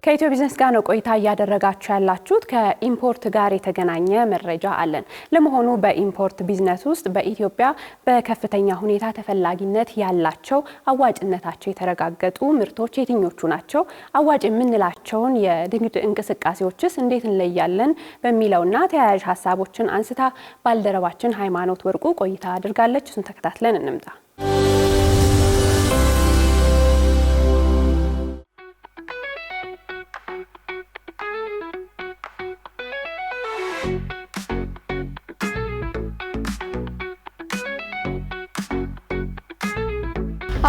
ከኢትዮ ቢዝነስ ጋር ነው ቆይታ እያደረጋችሁ ያላችሁት። ከኢምፖርት ጋር የተገናኘ መረጃ አለን። ለመሆኑ በኢምፖርት ቢዝነስ ውስጥ በኢትዮጵያ በከፍተኛ ሁኔታ ተፈላጊነት ያላቸው አዋጭነታቸው የተረጋገጡ ምርቶች የትኞቹ ናቸው? አዋጭ የምንላቸውን የንግድ እንቅስቃሴዎችስ እንዴት እንለያለን? በሚለውና ተያያዥ ሀሳቦችን አንስታ ባልደረባችን ሃይማኖት ወርቁ ቆይታ አድርጋለች። እሱን ተከታትለን እንምጣ።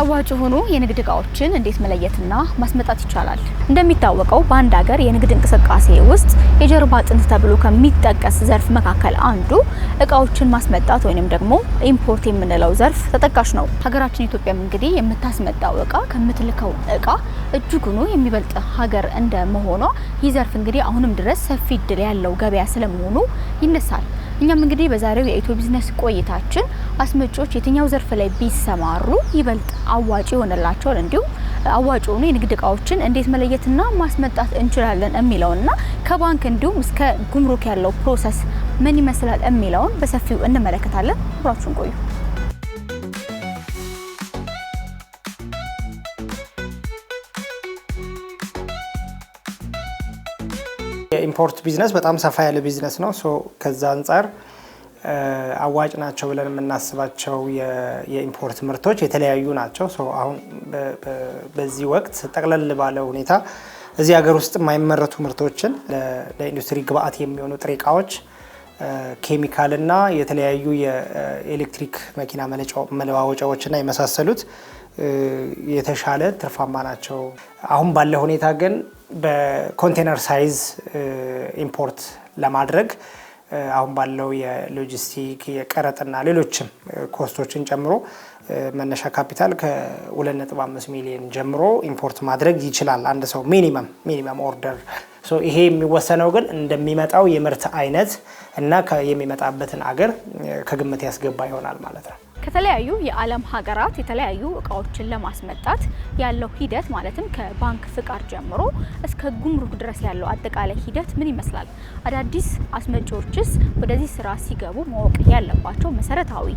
አዋጭ ሆኖ የንግድ እቃዎችን እንዴት መለየትና ማስመጣት ይቻላል? እንደሚታወቀው በአንድ ሀገር የንግድ እንቅስቃሴ ውስጥ የጀርባ አጥንት ተብሎ ከሚጠቀስ ዘርፍ መካከል አንዱ እቃዎችን ማስመጣት ወይንም ደግሞ ኢምፖርት የምንለው ዘርፍ ተጠቃሽ ነው። ሀገራችን ኢትዮጵያም እንግዲህ የምታስመጣው እቃ ከምትልከው እቃ እጅጉኑ የሚበልጥ ሀገር እንደመሆኗ ይህ ዘርፍ እንግዲህ አሁንም ድረስ ሰፊ እድል ያለው ገበያ ስለመሆኑ ይነሳል። እኛም እንግዲህ በዛሬው የኢትዮ ቢዝነስ ቆይታችን አስመጪዎች የትኛው ዘርፍ ላይ ቢሰማሩ ይበልጥ አዋጭ ይሆንላቸዋል፣ እንዲሁም አዋጭ ሆኑ የንግድ እቃዎችን እንዴት መለየትና ማስመጣት እንችላለን የሚለውና ከባንክ እንዲሁም እስከ ጉምሩክ ያለው ፕሮሰስ ምን ይመስላል የሚለውን በሰፊው እንመለከታለን። አብራችሁን ቆዩ። የኢምፖርት ቢዝነስ በጣም ሰፋ ያለ ቢዝነስ ነው። ከዛ አንፃር አዋጭ ናቸው ብለን የምናስባቸው የኢምፖርት ምርቶች የተለያዩ ናቸው። አሁን በዚህ ወቅት ጠቅለል ባለ ሁኔታ እዚህ ሀገር ውስጥ የማይመረቱ ምርቶችን ለኢንዱስትሪ ግብአት የሚሆኑ ጥሬ እቃዎች፣ ኬሚካልና የተለያዩ የኤሌክትሪክ መኪና መለዋወጫዎችና የመሳሰሉት የተሻለ ትርፋማ ናቸው። አሁን ባለ ሁኔታ ግን በኮንቴነር ሳይዝ ኢምፖርት ለማድረግ አሁን ባለው የሎጂስቲክ የቀረጥና ሌሎችም ኮስቶችን ጨምሮ መነሻ ካፒታል ከ2.5 ሚሊዮን ጀምሮ ኢምፖርት ማድረግ ይችላል አንድ ሰው ሚኒመም ኦርደር። ይሄ የሚወሰነው ግን እንደሚመጣው የምርት አይነት እና የሚመጣበትን አገር ከግምት ያስገባ ይሆናል ማለት ነው። ከተለያዩ የዓለም ሀገራት የተለያዩ እቃዎችን ለማስመጣት ያለው ሂደት ማለትም ከባንክ ፍቃድ ጀምሮ እስከ ጉምሩክ ድረስ ያለው አጠቃላይ ሂደት ምን ይመስላል? አዳዲስ አስመጪዎችስ ወደዚህ ስራ ሲገቡ ማወቅ ያለባቸው መሰረታዊ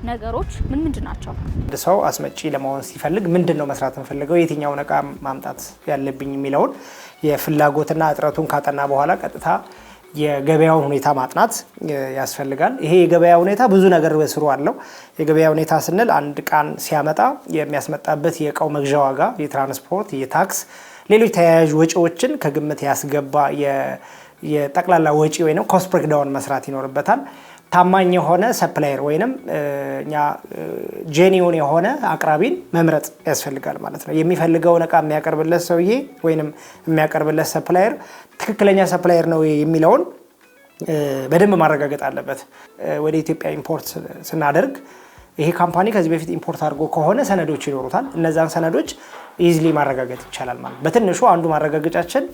ነገሮች ምንድን ናቸው? አንድ ሰው አስመጪ ለመሆን ሲፈልግ ምንድነው መስራት የምፈልገው፣ የትኛውን እቃ ማምጣት ያለብኝ የሚለውን የፍላጎትና እጥረቱን ካጠና በኋላ ቀጥታ የገበያውን ሁኔታ ማጥናት ያስፈልጋል። ይሄ የገበያ ሁኔታ ብዙ ነገር በስሩ አለው። የገበያ ሁኔታ ስንል አንድ ቃን ሲያመጣ የሚያስመጣበት የእቃው መግዣ ዋጋ፣ የትራንስፖርት፣ የታክስ፣ ሌሎች ተያያዥ ወጪዎችን ከግምት ያስገባ የጠቅላላ ወጪ ወይም ኮስት ብሬክዳውን መስራት ይኖርበታል። ታማኝ የሆነ ሰፕላየር ወይንም እኛ ጄኒውን የሆነ አቅራቢን መምረጥ ያስፈልጋል ማለት ነው። የሚፈልገውን እቃ የሚያቀርብለት ሰውዬ ወይንም የሚያቀርብለት ሰፕላየር ትክክለኛ ሰፕላየር ነው የሚለውን በደንብ ማረጋገጥ አለበት። ወደ ኢትዮጵያ ኢምፖርት ስናደርግ ይሄ ካምፓኒ ከዚህ በፊት ኢምፖርት አድርጎ ከሆነ ሰነዶች ይኖሩታል። እነዛን ሰነዶች ኢዚሊ ማረጋገጥ ይቻላል ማለት። በትንሹ አንዱ ማረጋገጫችን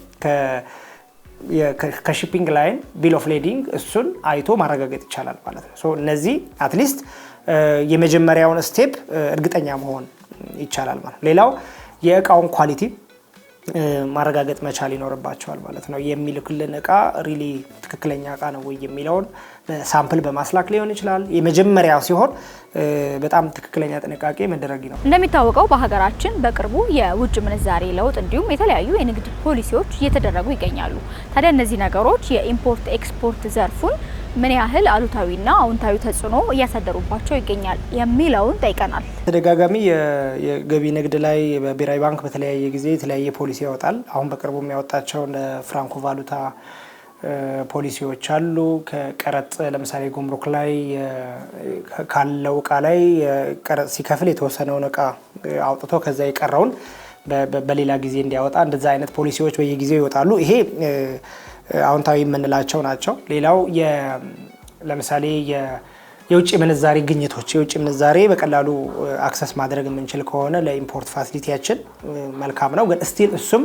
ከሺፒንግ ላይን ቢል ኦፍ ሌዲንግ እሱን አይቶ ማረጋገጥ ይቻላል ማለት ነው። እነዚህ አትሊስት የመጀመሪያውን ስቴፕ እርግጠኛ መሆን ይቻላል ማለት። ሌላው የእቃውን ኳሊቲ ማረጋገጥ መቻል ይኖርባቸዋል ማለት ነው። የሚልክልን እቃ ሪሊ ትክክለኛ እቃ ነው ወይ የሚለውን ሳምፕል በማስላክ ሊሆን ይችላል። የመጀመሪያው ሲሆን በጣም ትክክለኛ ጥንቃቄ መደረግ ነው። እንደሚታወቀው በሀገራችን በቅርቡ የውጭ ምንዛሬ ለውጥ እንዲሁም የተለያዩ የንግድ ፖሊሲዎች እየተደረጉ ይገኛሉ። ታዲያ እነዚህ ነገሮች የኢምፖርት ኤክስፖርት ዘርፉን ምን ያህል አሉታዊና አዎንታዊ ተጽዕኖ እያሳደሩባቸው ይገኛል የሚለውን ጠይቀናል። ተደጋጋሚ የገቢ ንግድ ላይ በብሔራዊ ባንክ በተለያየ ጊዜ የተለያየ ፖሊሲ ያወጣል። አሁን በቅርቡ የሚያወጣቸው እንደ ፍራንኮ ቫሉታ ፖሊሲዎች አሉ። ከቀረጥ ለምሳሌ ጉምሩክ ላይ ካለው እቃ ላይ ቀረጥ ሲከፍል የተወሰነውን እቃ አውጥቶ ከዛ የቀረውን በሌላ ጊዜ እንዲያወጣ እንደዛ አይነት ፖሊሲዎች በየጊዜው ይወጣሉ። ይሄ አዎንታዊ የምንላቸው ናቸው። ሌላው ለምሳሌ የውጭ ምንዛሬ ግኝቶች የውጭ ምንዛሬ በቀላሉ አክሰስ ማድረግ የምንችል ከሆነ ለኢምፖርት ፋሲሊቲያችን መልካም ነው። ግን ስቲል እሱም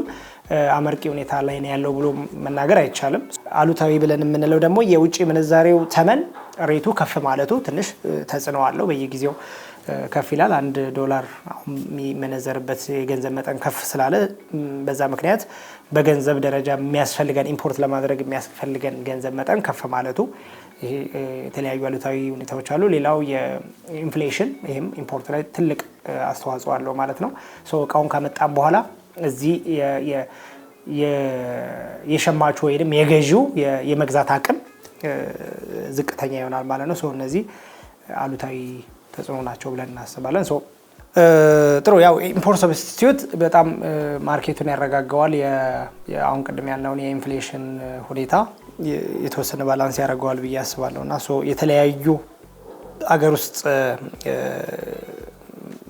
አመርቂ ሁኔታ ላይ ነው ያለው ብሎ መናገር አይቻልም። አሉታዊ ብለን የምንለው ደግሞ የውጭ ምንዛሬው ተመን ሬቱ ከፍ ማለቱ ትንሽ ተጽዕኖ አለው። በየጊዜው ከፍ ይላል። $1 አሁን የሚመነዘርበት የገንዘብ መጠን ከፍ ስላለ በዛ ምክንያት በገንዘብ ደረጃ የሚያስፈልገን ኢምፖርት ለማድረግ የሚያስፈልገን ገንዘብ መጠን ከፍ ማለቱ ይሄ የተለያዩ አሉታዊ ሁኔታዎች አሉ። ሌላው የኢንፍሌሽን ይሄም ኢምፖርት ላይ ትልቅ አስተዋጽኦ አለው ማለት ነው። እቃውን ካመጣን በኋላ እዚህ የሸማቹ ወይም የገዢው የመግዛት አቅም ዝቅተኛ ይሆናል ማለት ነው። እነዚህ አሉታዊ ተጽዕኖ ናቸው ብለን እናስባለን። ጥሩ ያው ኢምፖርት ሰብስቲቲዩት በጣም ማርኬቱን ያረጋጋዋል። አሁን ቅድም ያልነውን የኢንፍሌሽን ሁኔታ የተወሰነ ባላንስ ያደርገዋል ብዬ አስባለሁ እና የተለያዩ አገር ውስጥ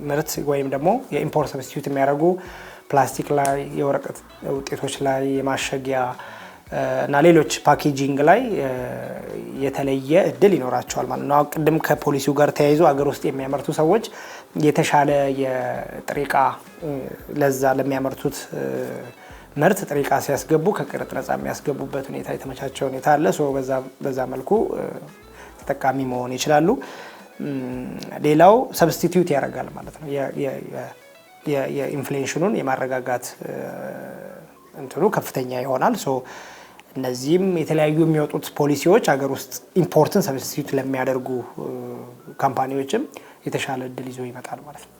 ምርት ወይም ደግሞ የኢምፖርት ሰብስቲቲዩት የሚያደርጉ ፕላስቲክ ላይ፣ የወረቀት ውጤቶች ላይ፣ የማሸጊያ እና ሌሎች ፓኬጂንግ ላይ የተለየ እድል ይኖራቸዋል ማለት ነው። ቅድም ከፖሊሲው ጋር ተያይዞ አገር ውስጥ የሚያመርቱ ሰዎች የተሻለ የጥሬ ዕቃ ለዛ ለሚያመርቱት ምርት ጥሬ ዕቃ ሲያስገቡ ከቀረጥ ነፃ የሚያስገቡበት ሁኔታ የተመቻቸ ሁኔታ አለ። በዛ መልኩ ተጠቃሚ መሆን ይችላሉ። ሌላው ሰብስቲቲዩት ያደርጋል ማለት ነው። የኢንፍሌሽኑን የማረጋጋት እንትኑ ከፍተኛ ይሆናል። እነዚህም የተለያዩ የሚወጡት ፖሊሲዎች ሀገር ውስጥ ኢምፖርትን ሰብስቲቲዩት ለሚያደርጉ ካምፓኒዎችም የተሻለ እድል ይዞ ይመጣል ማለት ነው።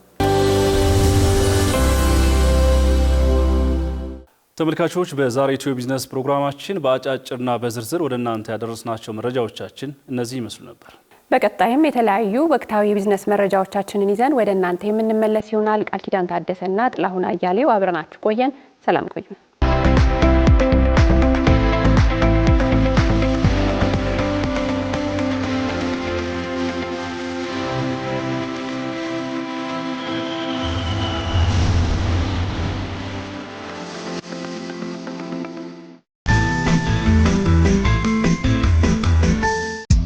ተመልካቾች በዛሬ ኢትዮ ቢዝነስ ፕሮግራማችን በአጫጭርና በዝርዝር ወደ እናንተ ያደረስናቸው መረጃዎቻችን እነዚህ ይመስሉ ነበር። በቀጣይም የተለያዩ ወቅታዊ ቢዝነስ መረጃዎቻችንን ይዘን ወደ እናንተ የምንመለስ ይሆናል። ቃል ኪዳን ታደሰና ጥላሁን አያሌው አብረናችሁ ቆየን። ሰላም ቆዩ።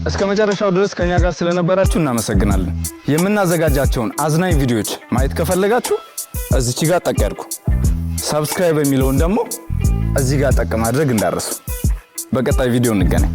እስከ መጨረሻው ድረስ ከኛ ጋር ስለነበራችሁ እናመሰግናለን። የምናዘጋጃቸውን አዝናኝ ቪዲዮዎች ማየት ከፈለጋችሁ እዚች ጋር ጠቅ ያድርጉ። ሰብስክራይብ የሚለውን ደግሞ እዚህ ጋር ጠቅ ማድረግ እንዳትረሱ። በቀጣይ ቪዲዮ እንገናኝ።